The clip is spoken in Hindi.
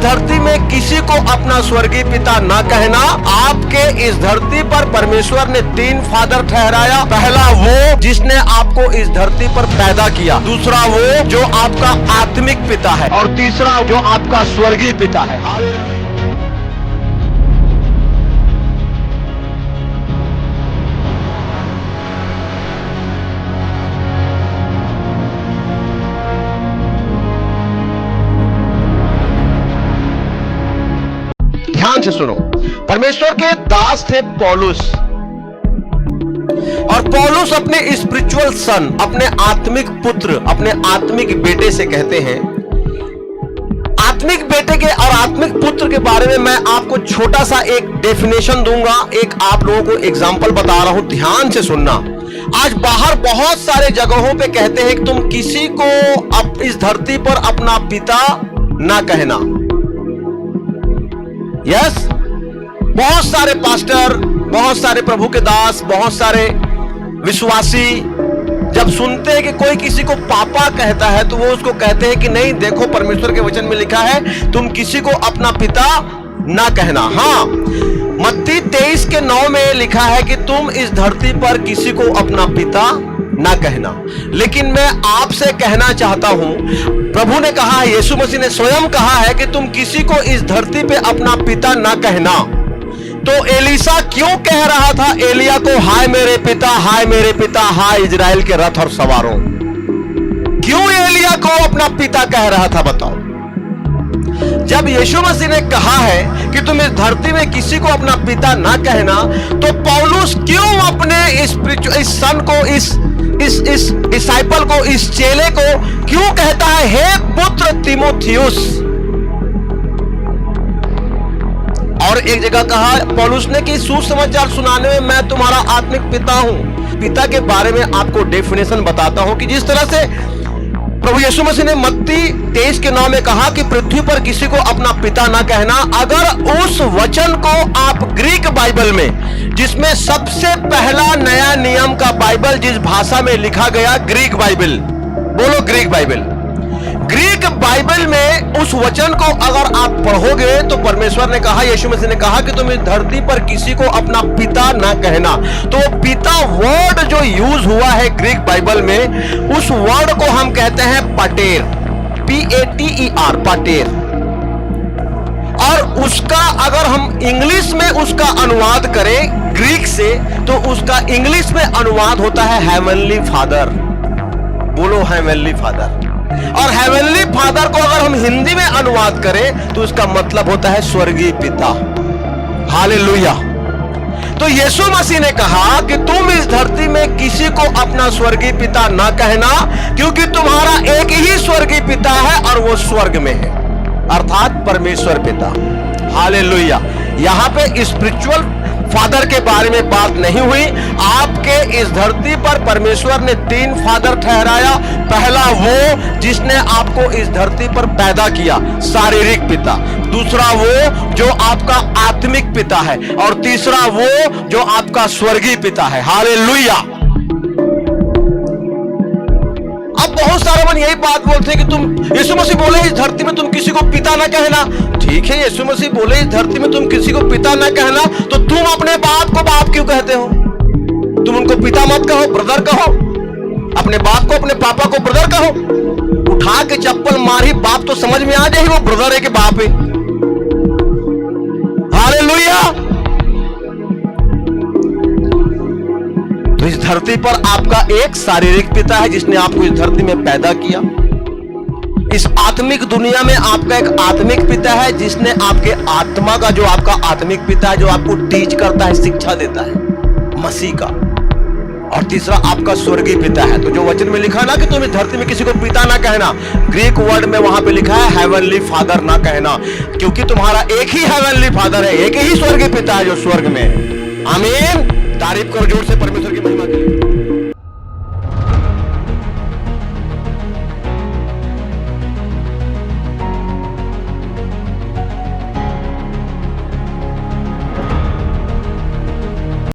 धरती में किसी को अपना स्वर्गीय पिता ना कहना। आपके इस धरती पर परमेश्वर ने 3 फादर ठहराया। पहला वो जिसने आपको इस धरती पर पैदा किया, दूसरा वो जो आपका आत्मिक पिता है, और तीसरा जो आपका स्वर्गीय पिता है। ध्यान से सुनो, परमेश्वर के दास थे पौलुस, और पौलुस अपने स्पिरिचुअल सन, अपने आत्मिक पुत्र, अपने आत्मिक बेटे से कहते हैं। आत्मिक बेटे के और आत्मिक पुत्र के बारे में मैं आपको छोटा सा एक डेफिनेशन दूंगा, एक आप लोगों को एग्जांपल बता रहा हूं, ध्यान से सुनना। आज बाहर बहुत सारे जगहों पे कहते हैं कि तुम किसी को अब इस धरती पर अपना पिता ना कहना। यस, बहुत सारे पास्टर, बहुत सारे प्रभु के दास, बहुत सारे विश्वासी जब सुनते हैं कि कोई किसी को पापा कहता है तो वो उसको कहते हैं कि नहीं, देखो परमेश्वर के वचन में लिखा है तुम किसी को अपना पिता ना कहना। हाँ, मत्ती 23:9 में लिखा है कि तुम इस धरती पर किसी को अपना पिता ना कहना। लेकिन मैं आपसे कहना चाहता हूं, प्रभु ने कहा है, यीशु मसीह ने स्वयं कहा है कि तुम किसी को इस धरती पे अपना पिता ना कहना। तो एलीशा क्यों कह रहा था एलिया को, हाय मेरे पिता, हाय मेरे पिता, हाय इजराइल के रथ और सवारों? क्यों एलिया को अपना पिता कह रहा था, बताओ? जब यीशु मसीह ने कहा है कि तुम इस धरती में किसी को अपना पिता ना कहना, तो पौलुस क्यों अपने इस सन को, इस डिसाइपल को, इस चेले को क्यों कहता है, हे पुत्र तीमुथियुस? और एक जगह कहा पौलुस ने कि सुसमाचार सुनाने में मैं तुम्हारा आत्मिक पिता हूं। पिता के बारे में आपको डेफिनेशन बताता हूं कि जिस तरह से प्रभु यीशु मसीह ने मत्ती 23:9 में कहा कि पृथ्वी पर किसी को अपना पिता ना कहना, अगर उस वचन को आप ग्रीक बाइबल में, जिसमें सबसे पहला नया नियम का बाइबल जिस भाषा में लिखा गया, ग्रीक बाइबल, बोलो ग्रीक बाइबल, ग्रीक बाइबल में उस वचन को अगर आप पढ़ोगे तो परमेश्वर ने कहा, यीशु मसीह ने कहा कि तुम इस धरती पर किसी को अपना पिता ना कहना। तो पिता वर्ड जो यूज हुआ है ग्रीक बाइबल में, उस वर्ड को हम कहते हैं पाटेर, PATER, पाटेर। और उसका अगर हम इंग्लिश में उसका अनुवाद करें ग्रीक से, तो उसका इंग्लिश में अनुवाद होता है हेवनली फादर। बोलो हेवनली फादर। और हेवनली फादर को अगर हम हिंदी में अनुवाद करें तो उसका मतलब होता है स्वर्गीय पिता। हालेलुया। तो यीशु मसीह ने कहा कि तुम इस धरती में किसी को अपना स्वर्गीय पिता ना कहना, क्योंकि तुम्हारा एक ही स्वर्गीय पिता है और वो स्वर्ग में है, अर्थात परमेश्वर पिता। हालेलुया। यहां पे स्पिरिचुअल फादर के बारे में बात नहीं हुई। आपके इस धरती पर परमेश्वर ने 3 फादर ठहराया। पहला वो जिसने आपको इस धरती पर पैदा किया, शारीरिक पिता, दूसरा वो जो आपका आत्मिक पिता है, और तीसरा वो जो आपका स्वर्गीय पिता है। हालेलुया। अब बहुत सारे मन यही बात बोलते हैं कि तुम, यीशु मसीह बोले इस धरती में तुम किसी को पिता ना कहना। ठीक है, यीशु मसीह बोले इस धरती में तुम किसी को पिता ना कहना, तो तुम अपने बाप को बाप क्यों कहते हो? तुम उनको पिता मत कहो, ब्रदर कहो। अपने बाप को, अपने पापा को ब्रदर कहो। उठा के चप्पल मारी, बाप तो समझ में आ जाए वो ब्रदर है कि बाप है। हालेलुया। तो इस धरती पर आपका एक शारीरिक पिता है जिसने आपको इस धरती में पैदा किया। इस आत्मिक दुनिया में आपका एक आत्मिक पिता है जिसने आपके आत्मा का, जो आपका आत्मिक पिता है, जो आपको टीच करता है, शिक्षा देता है, मसीह का। और तीसरा आपका स्वर्गीय पिता है। तो जो वचन में लिखा ना कि तुम इस धरती में किसी को पिता ना कहना, ग्रीक वर्ड में वहां पे लिखा है हेवनली फादर ना कहना, क्योंकि तुम्हारा एक ही हेवनली फादर है, एक ही स्वर्गीय पिता है जो स्वर्ग में है। आमीन। तारीफ करो जोर से, परमेश्वर की महिमा करो।